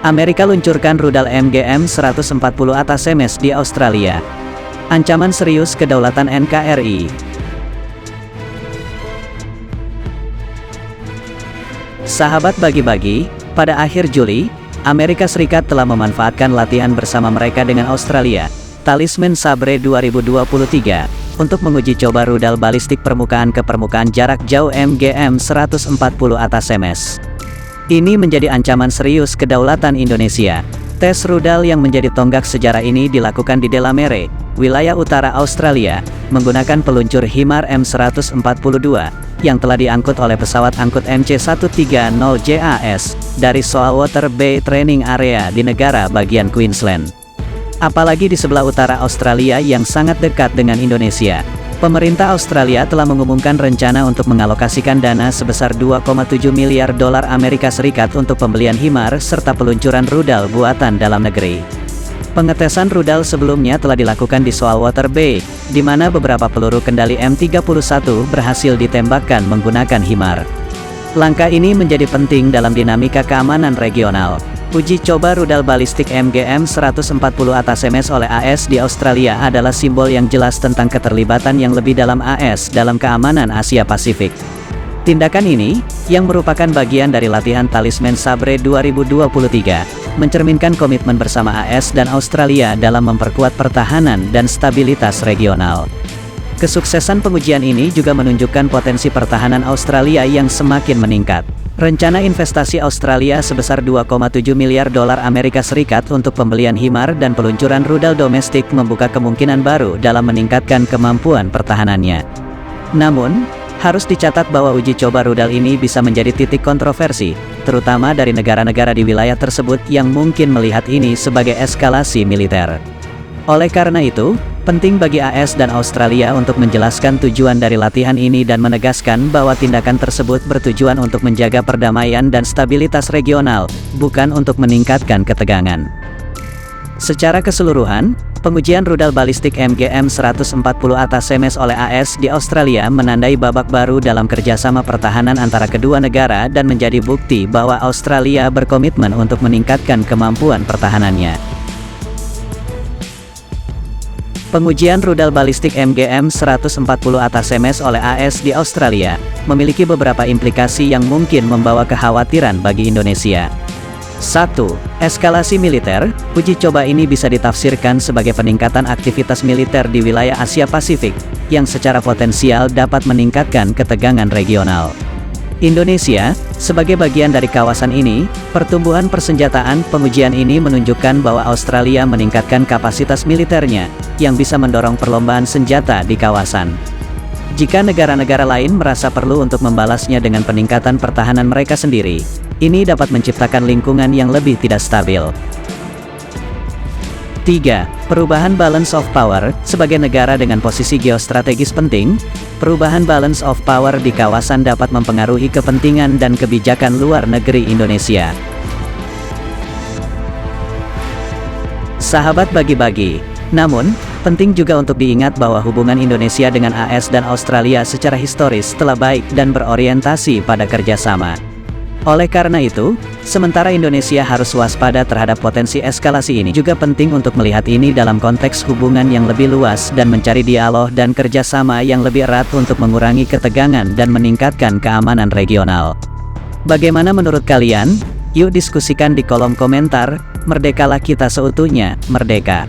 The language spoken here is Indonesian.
Amerika luncurkan rudal MGM-140 ATACMS di Australia. Ancaman serius kedaulatan NKRI. Sahabat bagi-bagi, pada akhir Juli, Amerika Serikat telah memanfaatkan latihan bersama mereka dengan Australia, Talisman Sabre 2023, untuk menguji coba rudal balistik permukaan ke permukaan jarak jauh MGM-140 ATACMS. Ini menjadi ancaman serius kedaulatan Indonesia. Tes rudal yang menjadi tonggak sejarah ini dilakukan di Delamere, wilayah utara Australia, menggunakan peluncur HIMAR M142, yang telah diangkut oleh pesawat angkut MC-130JAS, dari Saltwater Bay Training Area di negara bagian Queensland. Apalagi di sebelah utara Australia yang sangat dekat dengan Indonesia. Pemerintah Australia telah mengumumkan rencana untuk mengalokasikan dana sebesar 2,7 miliar dolar Amerika Serikat untuk pembelian HIMAR serta peluncuran rudal buatan dalam negeri. Pengetesan rudal sebelumnya telah dilakukan di Saltwater Bay, di mana beberapa peluru kendali M31 berhasil ditembakkan menggunakan HIMAR. Langkah ini menjadi penting dalam dinamika keamanan regional. Uji coba rudal balistik MGM-140 ATACMS oleh AS di Australia adalah simbol yang jelas tentang keterlibatan yang lebih dalam AS dalam keamanan Asia Pasifik. Tindakan ini, yang merupakan bagian dari latihan Talisman Sabre 2023, mencerminkan komitmen bersama AS dan Australia dalam memperkuat pertahanan dan stabilitas regional. Kesuksesan pengujian ini juga menunjukkan potensi pertahanan Australia yang semakin meningkat. Rencana investasi Australia sebesar 2,7 miliar dolar Amerika Serikat untuk pembelian HIMAR dan peluncuran rudal domestik membuka kemungkinan baru dalam meningkatkan kemampuan pertahanannya. Namun, harus dicatat bahwa uji coba rudal ini bisa menjadi titik kontroversi, terutama dari negara-negara di wilayah tersebut yang mungkin melihat ini sebagai eskalasi militer. Oleh karena itu, penting bagi AS dan Australia untuk menjelaskan tujuan dari latihan ini dan menegaskan bahwa tindakan tersebut bertujuan untuk menjaga perdamaian dan stabilitas regional, bukan untuk meningkatkan ketegangan. Secara keseluruhan, pengujian rudal balistik MGM-140 ATACMS oleh AS di Australia menandai babak baru dalam kerjasama pertahanan antara kedua negara dan menjadi bukti bahwa Australia berkomitmen untuk meningkatkan kemampuan pertahanannya. Pengujian rudal balistik MGM-140 ATACMS oleh AS di Australia memiliki beberapa implikasi yang mungkin membawa kekhawatiran bagi Indonesia. 1. Eskalasi militer. Uji coba ini bisa ditafsirkan sebagai peningkatan aktivitas militer di wilayah Asia Pasifik, yang secara potensial dapat meningkatkan ketegangan regional. Indonesia, sebagai bagian dari kawasan ini, pertumbuhan persenjataan. Pengujian ini menunjukkan bahwa Australia meningkatkan kapasitas militernya, yang bisa mendorong perlombaan senjata di kawasan. Jika negara-negara lain merasa perlu untuk membalasnya dengan peningkatan pertahanan mereka sendiri, ini dapat menciptakan lingkungan yang lebih tidak stabil. 3. Perubahan balance of power. Sebagai negara dengan posisi geostrategis penting, perubahan balance of power di kawasan dapat mempengaruhi kepentingan dan kebijakan luar negeri Indonesia. Sahabat bagi-bagi. Namun, penting juga untuk diingat bahwa hubungan Indonesia dengan AS dan Australia secara historis telah baik dan berorientasi pada kerjasama. Oleh karena itu, sementara Indonesia harus waspada terhadap potensi eskalasi ini, juga penting untuk melihat ini dalam konteks hubungan yang lebih luas dan mencari dialog dan kerjasama yang lebih erat untuk mengurangi ketegangan dan meningkatkan keamanan regional. Bagaimana menurut kalian? Yuk diskusikan di kolom komentar. Merdekalah kita seutuhnya, merdeka!